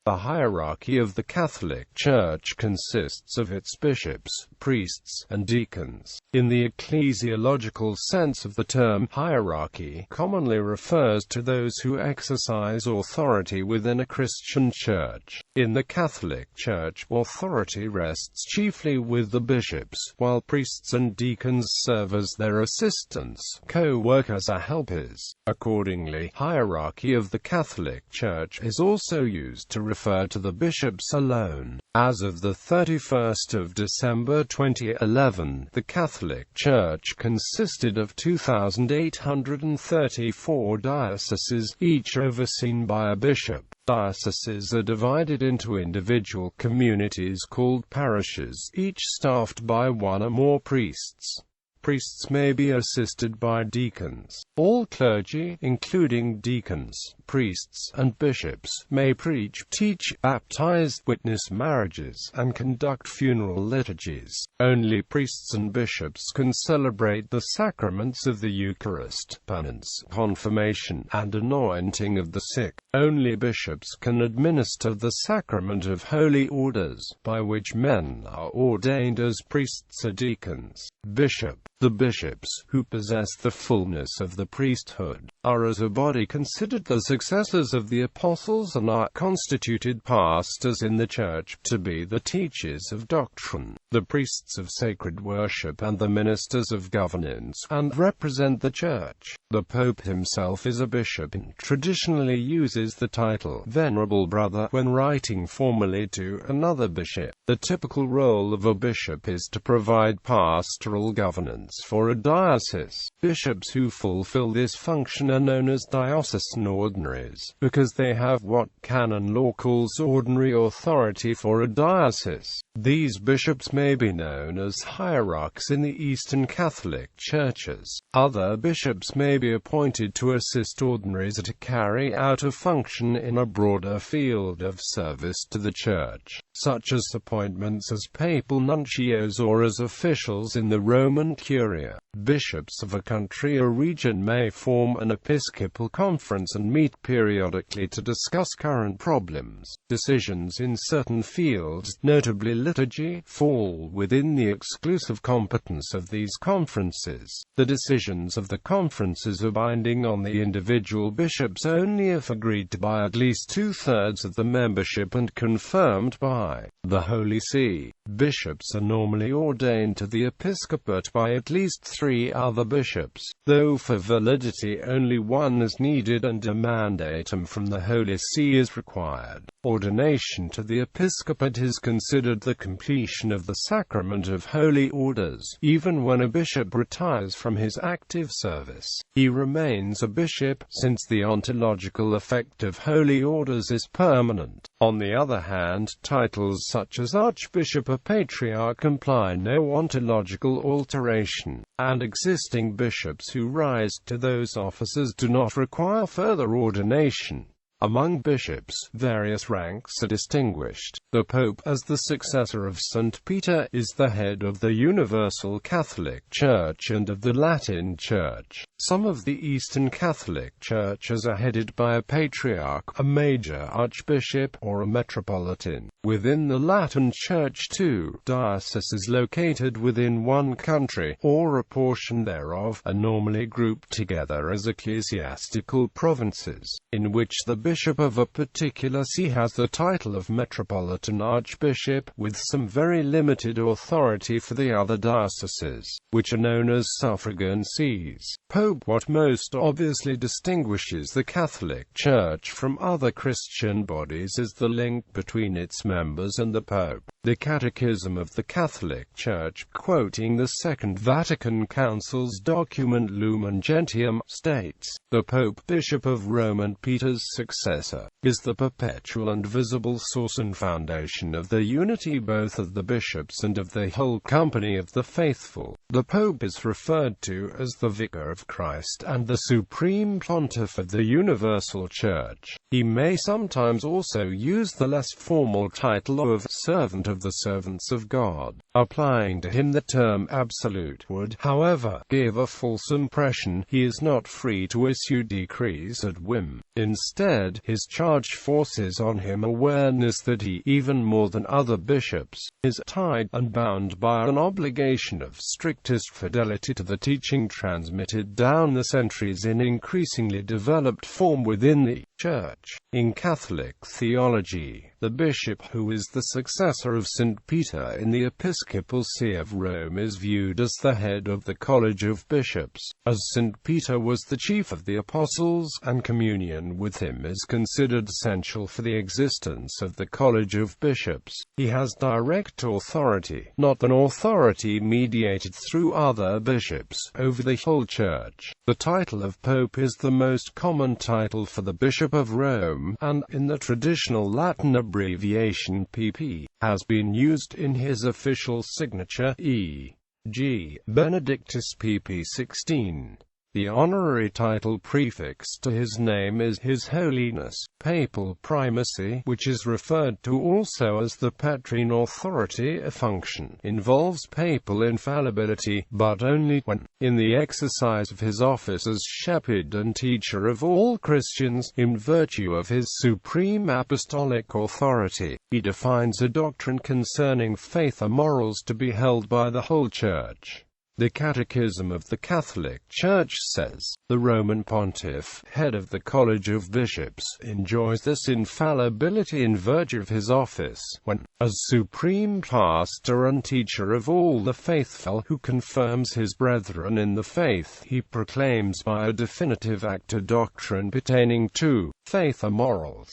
The hierarchy of the Catholic Church consists of its bishops, priests, and deacons. In the ecclesiological sense of the term, hierarchy commonly refers to those who exercise authority within a Christian church. In the Catholic Church, authority rests chiefly with the bishops, while priests and deacons serve as their assistants, co-workers or helpers. Accordingly, hierarchy of the Catholic Church is also used to refer to the bishops alone. As of the 31st of December 2011, the Catholic Church consisted of 2,834 dioceses, each overseen by a bishop. Dioceses are divided into individual communities called parishes, each staffed by one or more priests. Priests may be assisted by deacons. All clergy, including deacons, priests, and bishops, may preach, teach, baptize, witness marriages, and conduct funeral liturgies. Only priests and bishops can celebrate the sacraments of the Eucharist, penance, confirmation, and anointing of the sick. Only bishops can administer the sacrament of holy orders, by which men are ordained as priests or deacons. Bishop. The bishops, who possess the fullness of the priesthood, are as a body considered the successors of the apostles and are constituted pastors in the Church, to be the teachers of doctrine, the priests of sacred worship and the ministers of governance, and represent the Church. The Pope himself is a bishop and traditionally uses the title Venerable Brother when writing formally to another bishop. The typical role of a bishop is to provide pastoral governance for a diocese. Bishops who fulfill this function are known as diocesan ordinaries, because they have what canon law calls ordinary authority for a diocese. These bishops may be known as hierarchs in the Eastern Catholic churches. Other bishops may be appointed to assist ordinaries to carry out a function in a broader field of service to the Church, such as appointments as papal nuncios or as officials in the Roman Curia. Bishops of a country or region may form an Episcopal Conference and meet periodically to discuss current problems. Decisions in certain fields, notably liturgy, fall within the exclusive competence of these conferences. The decisions of the conferences are binding on the individual bishops only if agreed to by at least two-thirds of the membership and confirmed by the Holy See. Bishops are normally ordained to the episcopate by at least 3 other bishops, though for validity only one is needed and a mandatum from the Holy See is required. Ordination to the episcopate is considered the completion of the sacrament of holy orders. Even when a bishop retires from his active service, he remains a bishop, since the ontological effect of holy orders is permanent. On the other hand, titles such as Archbishop or Patriarch imply no ontological alteration, and existing bishops who rise to those offices do not require further ordination. Among bishops, various ranks are distinguished. The Pope, as the successor of St. Peter, is the head of the Universal Catholic Church and of the Latin Church. Some of the Eastern Catholic churches are headed by a patriarch, a major archbishop, or a metropolitan. Within the Latin Church too, dioceses located within one country, or a portion thereof, are normally grouped together as ecclesiastical provinces, in which the bishop of a particular see has the title of Metropolitan Archbishop, with some very limited authority for the other dioceses, which are known as suffragan sees. Pope. What most obviously distinguishes the Catholic Church from other Christian bodies is the link between its members and the Pope. The Catechism of the Catholic Church, quoting the Second Vatican Council's document Lumen Gentium, states, "The Pope, Bishop of Rome and Peter's successor, is the perpetual and visible source and foundation of the unity both of the bishops and of the whole company of the faithful." The Pope is referred to as the Vicar of Christ and the Supreme Pontiff of the Universal Church. He may sometimes also use the less formal title of Servant of the Servants of God. Applying to him the term absolute would, however, give a false impression. He is not free to issue decrees at whim. Instead, Instead, his charge forces on him awareness that he, even more than other bishops, is tied and bound by an obligation of strictest fidelity to the teaching transmitted down the centuries in increasingly developed form within the Church. In Catholic theology, the bishop who is the successor of St. Peter in the Episcopal See of Rome is viewed as the head of the College of Bishops, as St. Peter was the chief of the Apostles, and communion with him is considered essential for the existence of the College of Bishops. He has direct authority, not an authority mediated through other bishops, over the whole Church. The title of Pope is the most common title for the Bishop of Rome, and, in the traditional Latin abbreviation PP, has been used in his official signature, e.g., Benedictus PP 16. The honorary title prefixed to his name is His Holiness. Papal Primacy, which is referred to also as the Petrine authority, a function, involves papal infallibility, but only when, in the exercise of his office as shepherd and teacher of all Christians, in virtue of his supreme apostolic authority, he defines a doctrine concerning faith or morals to be held by the whole Church. The Catechism of the Catholic Church says, the Roman Pontiff, head of the College of Bishops, enjoys this infallibility in virtue of his office, when, as supreme pastor and teacher of all the faithful, who confirms his brethren in the faith, he proclaims by a definitive act a doctrine pertaining to faith or morals.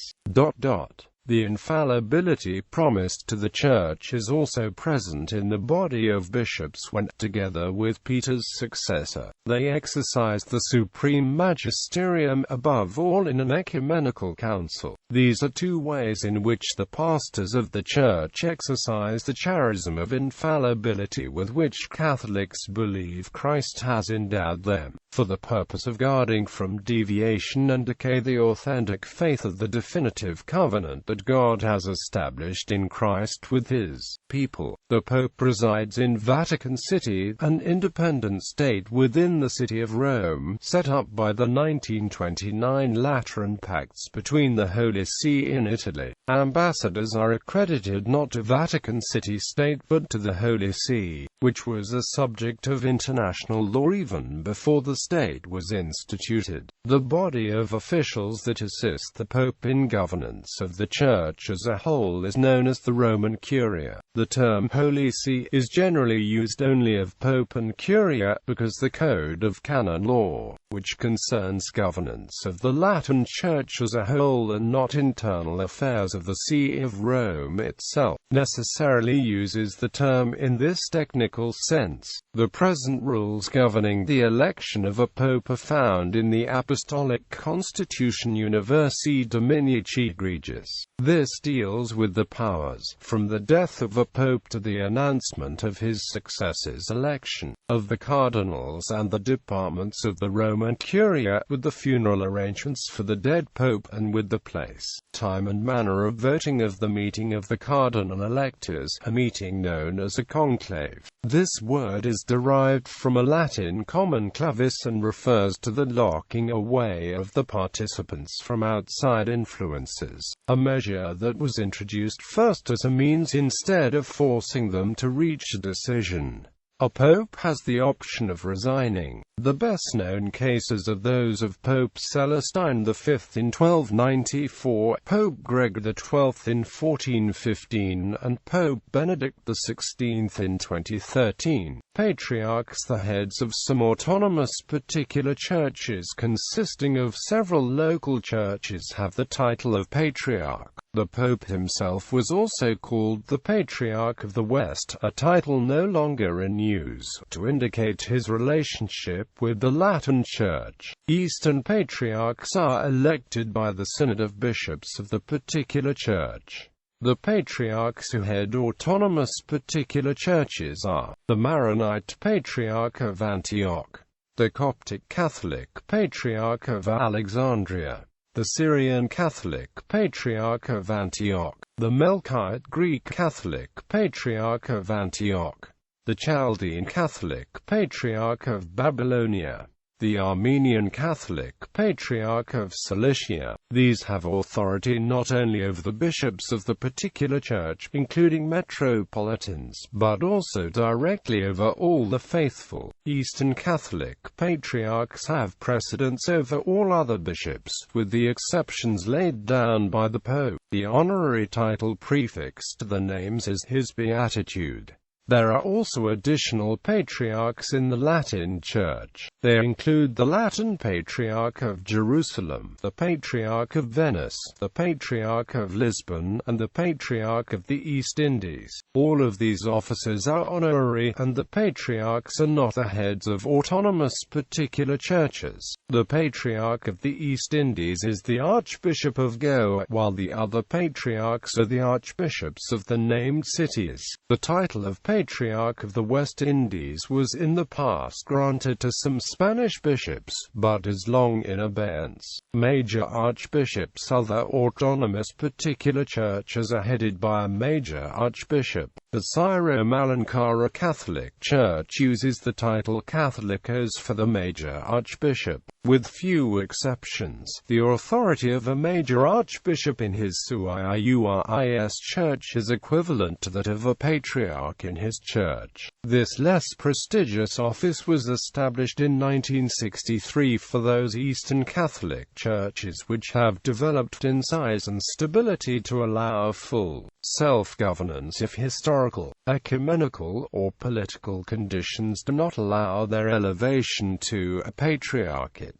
The infallibility promised to the Church is also present in the body of bishops when, together with Peter's successor, they exercise the supreme magisterium above all in an ecumenical council. These are two ways in which the pastors of the Church exercise the charism of infallibility with which Catholics believe Christ has endowed them, for the purpose of guarding from deviation and decay the authentic faith of the definitive covenant that God has established in Christ with his people. The Pope resides in Vatican City, an independent state within the City of Rome, set up by the 1929 Lateran Pacts between the Holy See in Italy. Ambassadors are accredited not to Vatican City State but to the Holy See, which was a subject of international law even before the state was instituted. The body of officials that assist the Pope in governance of the Church as a whole is known as the Roman Curia. The term Holy See is generally used only of Pope and Curia, because the Code of Canon Law, which concerns governance of the Latin Church as a whole and not internal affairs of the See of Rome itself, necessarily uses the term in this technical sense. The present rules governing the election of a pope are found in the Apostolic Constitution Universi Dominici Egregius. This deals with the powers, from the death of a pope to the announcement of his successor's election, of the cardinals and the departments of the Roman Curia, with the funeral arrangements for the dead pope, and with the place, time and manner of voting of the meeting of the cardinal electors, a meeting known as a conclave. This word is derived from a Latin common clavis and refers to the locking away of the participants from outside influences, a measure that was introduced first as a means instead of forcing them to reach a decision. A pope has the option of resigning. The best-known cases are those of Pope Celestine V in 1294, Pope Gregory XII in 1415, and Pope Benedict XVI in 2013. Patriarchs, the heads of some autonomous particular churches consisting of several local churches, have the title of Patriarch. The Pope himself was also called the Patriarch of the West, a title no longer in use, to indicate his relationship with the Latin Church. Eastern Patriarchs are elected by the Synod of Bishops of the particular church. The Patriarchs who head autonomous particular churches are the Maronite Patriarch of Antioch, the Coptic Catholic Patriarch of Alexandria, the Syrian Catholic Patriarch of Antioch, the Melkite Greek Catholic Patriarch of Antioch, the Chaldean Catholic Patriarch of Babylonia, the Armenian Catholic Patriarch of Cilicia. These have authority not only over the bishops of the particular church, including Metropolitans, but also directly over all the faithful. Eastern Catholic Patriarchs have precedence over all other bishops, with the exceptions laid down by the Pope. The honorary title prefixed to the names is his beatitude. There are also additional patriarchs in the Latin Church. They include the Latin Patriarch of Jerusalem, the Patriarch of Venice, the Patriarch of Lisbon, and the Patriarch of the East Indies. All of these offices are honorary, and the patriarchs are not the heads of autonomous particular churches. The Patriarch of the East Indies is the Archbishop of Goa, while the other patriarchs are the archbishops of the named cities. The title of Patriarch of the West Indies was in the past granted to some Spanish bishops, but is long in abeyance. Major archbishops, other autonomous particular churches, are headed by a major archbishop. The Syro-Malankara Catholic Church uses the title Catholicos for the major archbishop. With few exceptions, the authority of a major archbishop in his Suiuris church is equivalent to that of a patriarch in his church. This less prestigious office was established in 1963 for those Eastern Catholic churches which have developed in size and stability to allow full self-governance if historical, ecumenical, or political conditions do not allow their elevation to a patriarchate.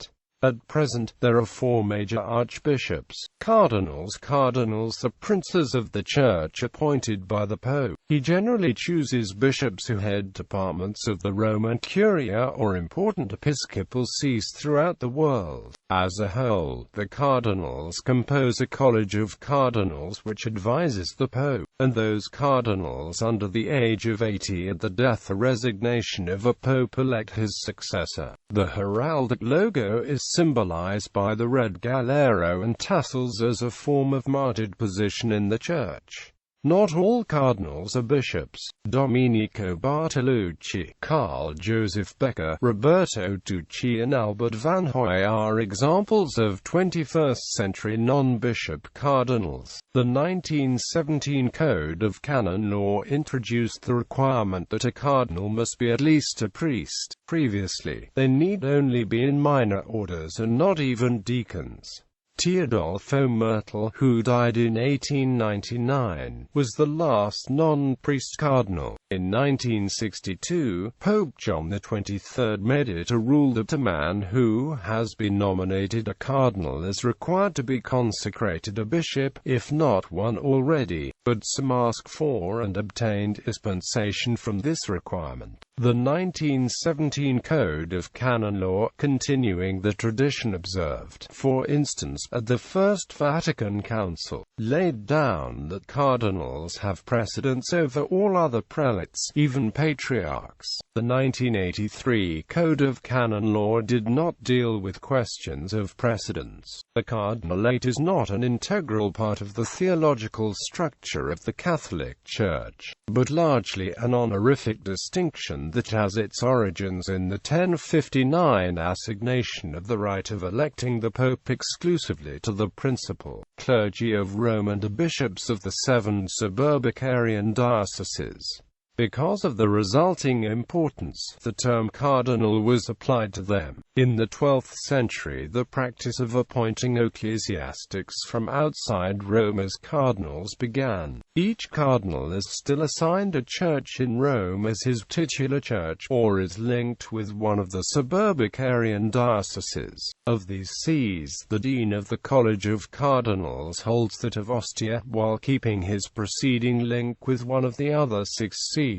At present, there are 4 major archbishops. Cardinals, the princes of the Church appointed by the Pope. He generally chooses bishops who head departments of the Roman Curia or important episcopal sees throughout the world. As a whole, the cardinals compose a college of cardinals which advises the Pope, and those cardinals under the age of 80 at the death or resignation of a pope elect his successor. The heraldic logo is symbolized by the red galero and tassels as a form of martyred position in the Church. Not all cardinals are bishops. Domenico Bartolucci, Carl Joseph Becker, Roberto Tucci and Albert Van Hoy are examples of 21st-century non-bishop cardinals. The 1917 Code of Canon Law introduced the requirement that a cardinal must be at least a priest. Previously, they need only be in minor orders and not even deacons. Teodolfo Myrtle, who died in 1899, was the last non-priest cardinal. In 1962, Pope John XXIII made it a rule that a man who has been nominated a cardinal is required to be consecrated a bishop, if not one already, but some ask for and obtained dispensation from this requirement. The 1917 Code of Canon Law, continuing the tradition observed, for instance, at the First Vatican Council, laid down that cardinals have precedence over all other prelates, even patriarchs. The 1983 Code of Canon Law did not deal with questions of precedence. The cardinalate is not an integral part of the theological structure of the Catholic Church, but largely an honorific distinction that has its origins in the 1059 assignation of the right of electing the Pope exclusively to the principal clergy of Rome and the bishops of the 7 suburbicarian dioceses. Because of the resulting importance, the term cardinal was applied to them. In the 12th century, the practice of appointing ecclesiastics from outside Rome as cardinals began. Each cardinal is still assigned a church in Rome as his titular church, or is linked with one of the suburbicarian dioceses. Of these sees, the dean of the College of Cardinals holds that of Ostia, while keeping his preceding link with one of the other 6 sees.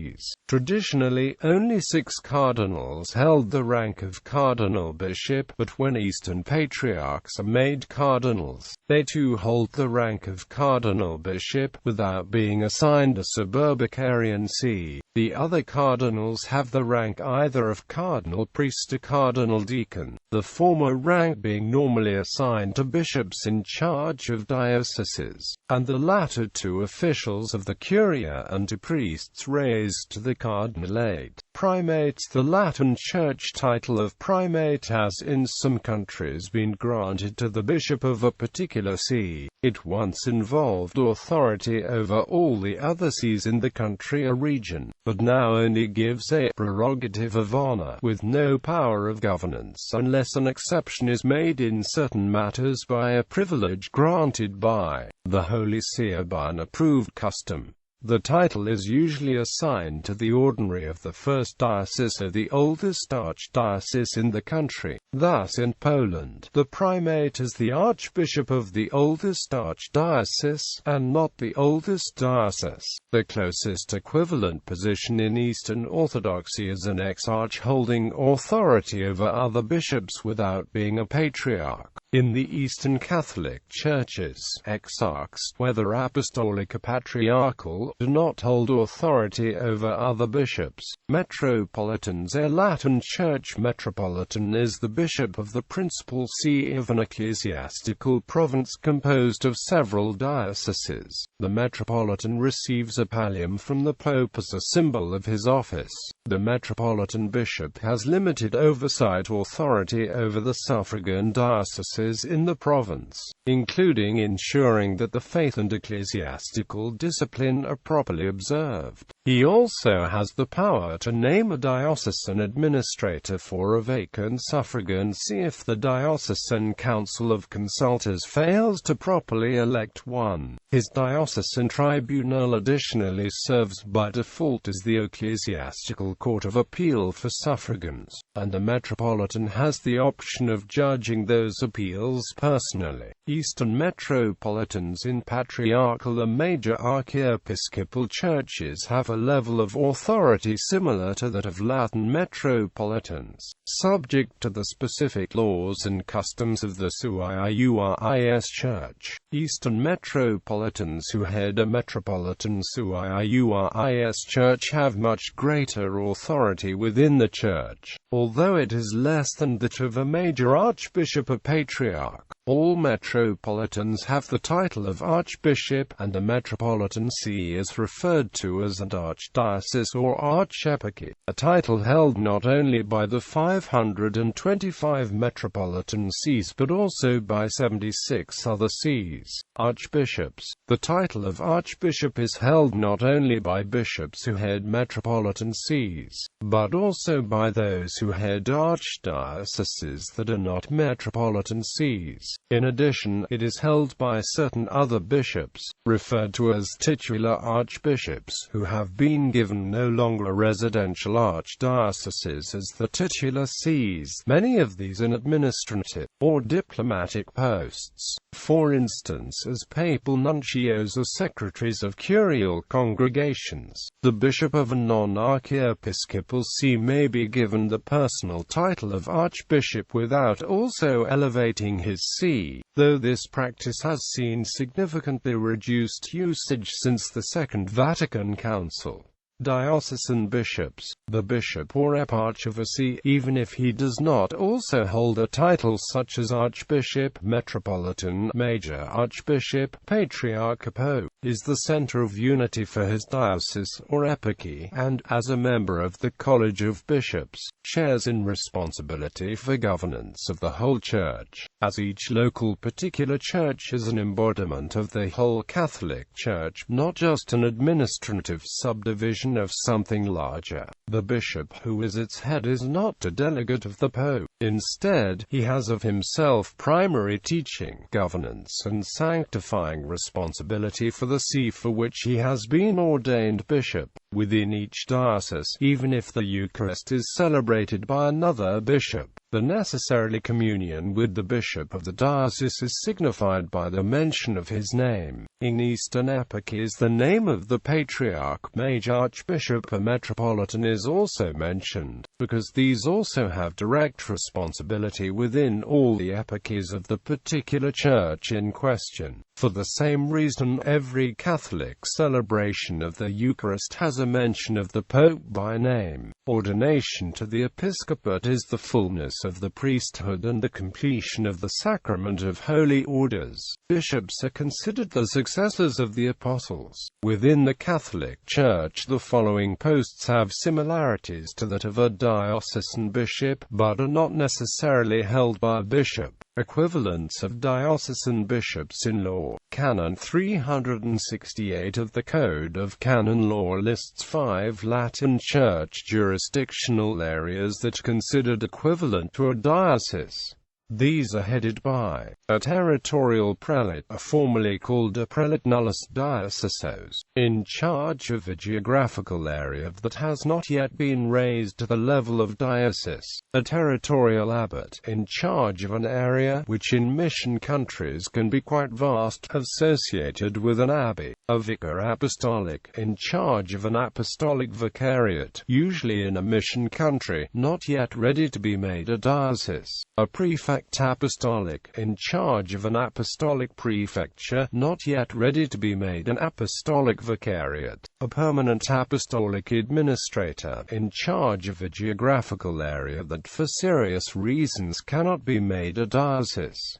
Traditionally, only 6 cardinals held the rank of cardinal bishop, but when Eastern patriarchs are made cardinals, they too hold the rank of cardinal bishop, without being assigned a suburbicarian see. The other cardinals have the rank either of cardinal priest or cardinal deacon, the former rank being normally assigned to bishops in charge of dioceses, and the latter to officials of the Curia and to priests raised raised to the cardinalate. Primates. The Latin Church title of primate has in some countries been granted to the bishop of a particular see. It once involved authority over all the other sees in the country or region, but now only gives a prerogative of honor, with no power of governance unless an exception is made in certain matters by a privilege granted by the Holy See or by an approved custom. The title is usually assigned to the ordinary of the first diocese or the oldest archdiocese in the country. Thus in Poland, the primate is the archbishop of the oldest archdiocese, and not the oldest diocese. The closest equivalent position in Eastern Orthodoxy is an exarch holding authority over other bishops without being a patriarch. In the Eastern Catholic Churches, exarchs, whether apostolic or patriarchal, do not hold authority over other bishops. Metropolitans. A Latin Church metropolitan is the bishop of the principal see of an ecclesiastical province composed of several dioceses. The metropolitan receives a pallium from the pope as a symbol of his office. The metropolitan bishop has limited oversight authority over the suffragan dioceses in the province, including ensuring that the faith and ecclesiastical discipline are properly observed. He also has the power to name a diocesan administrator for a vacant suffragan see if the diocesan council of consultors fails to properly elect one. His diocesan tribunal additionally serves by default as the ecclesiastical court of appeal for suffragans, and the metropolitan has the option of judging those appeals personally. Eastern metropolitans. In patriarchal and major archiepiscopal churches have a level of authority similar to that of Latin metropolitans, subject to the specific laws and customs of the Suiuris Church. Eastern metropolitans who head a metropolitan Suiuris Church have much greater authority within the Church, although it is less than that of a major archbishop or patriarch. All metropolitans have the title of archbishop, and a metropolitan see is referred to as an archdiocese or archeparchy, a title held not only by the 525 metropolitan sees but also by 76 other sees. Archbishops. The title of archbishop is held not only by bishops who head metropolitan sees, but also by those who head archdioceses that are not metropolitan sees. In addition, it is held by certain other bishops, referred to as titular archbishops, who have been given no longer residential archdioceses as the titular sees, many of these in administrative or diplomatic posts. For instance, as papal nuncios or secretaries of curial congregations. The bishop of a non-archiepiscopal see may be given the personal title of archbishop without also elevating his see, though this practice has seen significantly reduced usage since the Second Vatican Council. Diocesan bishops. The bishop or eparch of a see, even if he does not also hold a title such as archbishop, metropolitan, major archbishop, patriarch or pope, is the center of unity for his diocese or eparchy, and, as a member of the College of Bishops, shares in responsibility for governance of the whole Church, as each local particular church is an embodiment of the whole Catholic Church, not just an administrative subdivision of something larger. The bishop who is its head is not a delegate of the Pope. Instead, he has of himself primary teaching, governance and sanctifying responsibility for the see for which he has been ordained bishop. Within each diocese, even if the Eucharist is celebrated by another bishop, the necessary communion with the bishop of the diocese is signified by the mention of his name. In Eastern eparchies, the name of the patriarch, major archbishop or metropolitan is also mentioned, because these also have direct responsibility within all the eparchies of the particular church in question. For the same reason, every Catholic celebration of the Eucharist has a mention of the Pope by name. Ordination to the episcopate is the fullness of the priesthood and the completion of the sacrament of holy orders. Bishops are considered the successors of the apostles. Within the Catholic Church, the following posts have similarities to that of a diocesan bishop, but are not necessarily held by a bishop. Equivalents of diocesan bishops in law. Canon 368 of the Code of Canon Law lists 5 Latin Church jurisdictional areas that are considered equivalent to a diocese. These are headed by a territorial prelate, formerly called a prelate nullus diocesos, in charge of a geographical area that has not yet been raised to the level of diocese, a territorial abbot, in charge of an area which in mission countries can be quite vast, associated with an abbey, a vicar apostolic, in charge of an apostolic vicariate, usually in a mission country, not yet ready to be made a diocese, a prefect apostolic, in charge of an apostolic prefecture, not yet ready to be made an apostolic vicariate, a permanent apostolic administrator, in charge of a geographical area that for serious reasons cannot be made a diocese.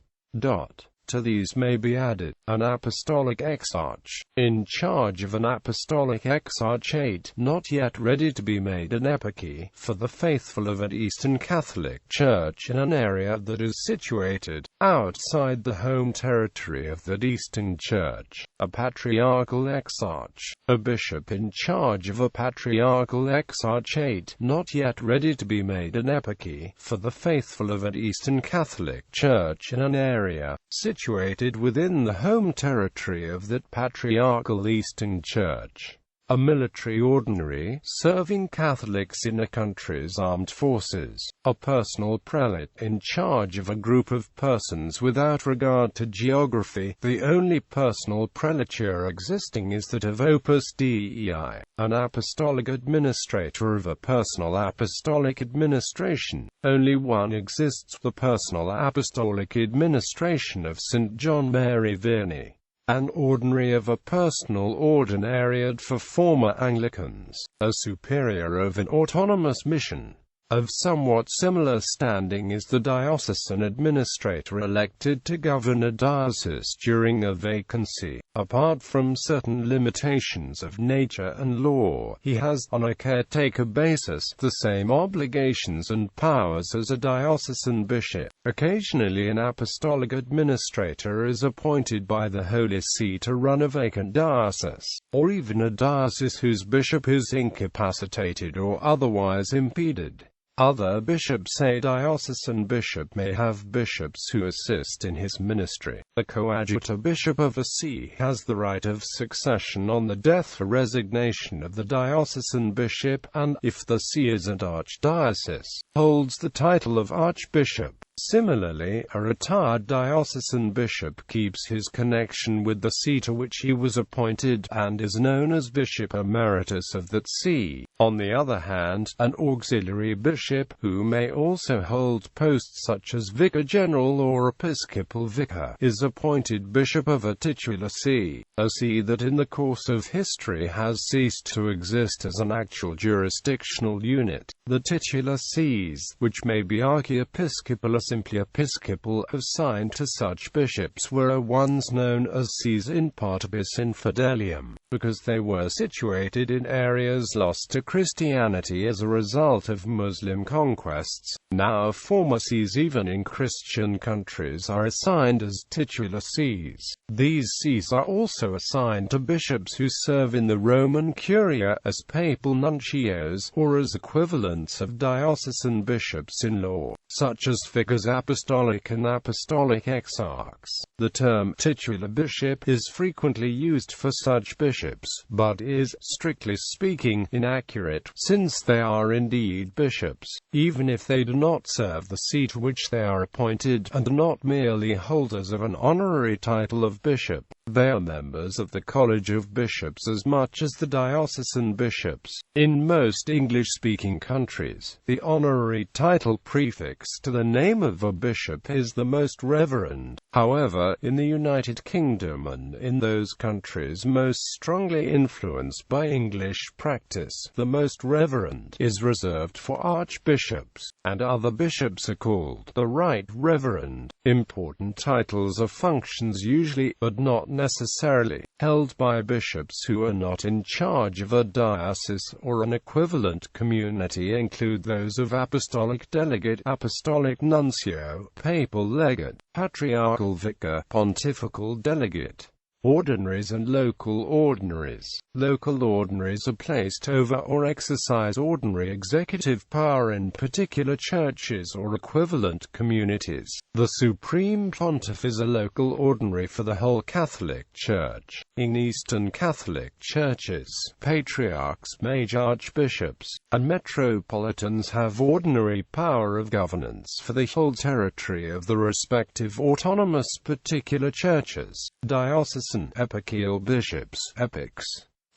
To these may be added an apostolic exarch, in charge of an apostolic exarchate, not yet ready to be made an eparchy, for the faithful of an Eastern Catholic Church in an area that is situated outside the home territory of that Eastern Church, a patriarchal exarch, a bishop in charge of a patriarchal exarchate, not yet ready to be made an eparchy, for the faithful of an Eastern Catholic Church in an area situated within the home territory of that patriarchal Eastern Church. A military ordinary, serving Catholics in a country's armed forces. A personal prelate, in charge of a group of persons without regard to geography. The only personal prelature existing is that of Opus Dei, an apostolic administrator of a personal apostolic administration. Only one exists, the personal apostolic administration of St. John Mary Vianney. An ordinary of a personal ordinariate for former Anglicans, a superior of an autonomous mission. Of somewhat similar standing is the diocesan administrator elected to govern a diocese during a vacancy. Apart from certain limitations of nature and law, he has, on a caretaker basis, the same obligations and powers as a diocesan bishop. Occasionally an apostolic administrator is appointed by the Holy See to run a vacant diocese, or even a diocese whose bishop is incapacitated or otherwise impeded. Other bishops. A diocesan bishop may have bishops who assist in his ministry. The coadjutor bishop of a see has the right of succession on the death or resignation of the diocesan bishop, and, if the see is an archdiocese, holds the title of archbishop. Similarly, a retired diocesan bishop keeps his connection with the see to which he was appointed, and is known as bishop emeritus of that see. On the other hand, an auxiliary bishop, who may also hold posts such as vicar general or episcopal vicar, is appointed bishop of a titular see, a see that in the course of history has ceased to exist as an actual jurisdictional unit. The titular sees, which may be archiepiscopal or simply episcopal, assigned to such bishops were ones known as sees in partibus infidelium, because they were situated in areas lost to Christianity as a result of Muslim conquests. Now former sees even in Christian countries are assigned as titular sees. These sees are also assigned to bishops who serve in the Roman Curia as papal nuncios, or as equivalents of diocesan bishops in law, such as vicars apostolic and apostolic exarchs. The term titular bishop is frequently used for such bishops, but is, strictly speaking, inaccurate, since they are indeed bishops, even if they do not serve the see to which they are appointed, and are not merely holders of an honorary title of bishop. They are members of the College of Bishops as much as the diocesan bishops. In most English-speaking countries, the honorary title prefixed to the name of a bishop is the Most Reverend. However, in the United Kingdom and in those countries most strongly influenced by English practice, the Most Reverend is reserved for archbishops, and other bishops are called the Right Reverend. Important titles are functions usually, but not necessarily, held by bishops who are not in charge of a diocese or an equivalent community include those of apostolic delegate, apostolic nuncio, papal legate, patriarchal vicar, pontifical delegate, ordinaries and local ordinaries. Local ordinaries are placed over or exercise ordinary executive power in particular churches or equivalent communities. The Supreme Pontiff is a local ordinary for the whole Catholic Church. In Eastern Catholic churches, Patriarchs, major archbishops, and Metropolitans have ordinary power of governance for the whole territory of the respective autonomous particular churches. Diocesan eparchial bishops, epics,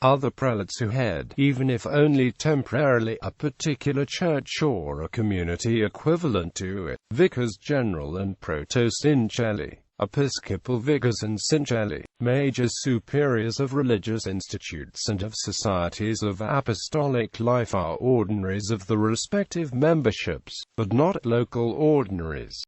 are the prelates who head, even if only temporarily, a particular church or a community equivalent to it. Vicars general and protosynchelli, episcopal vicars and syncelli, major superiors of religious institutes and of societies of apostolic life, are ordinaries of the respective memberships, but not local ordinaries.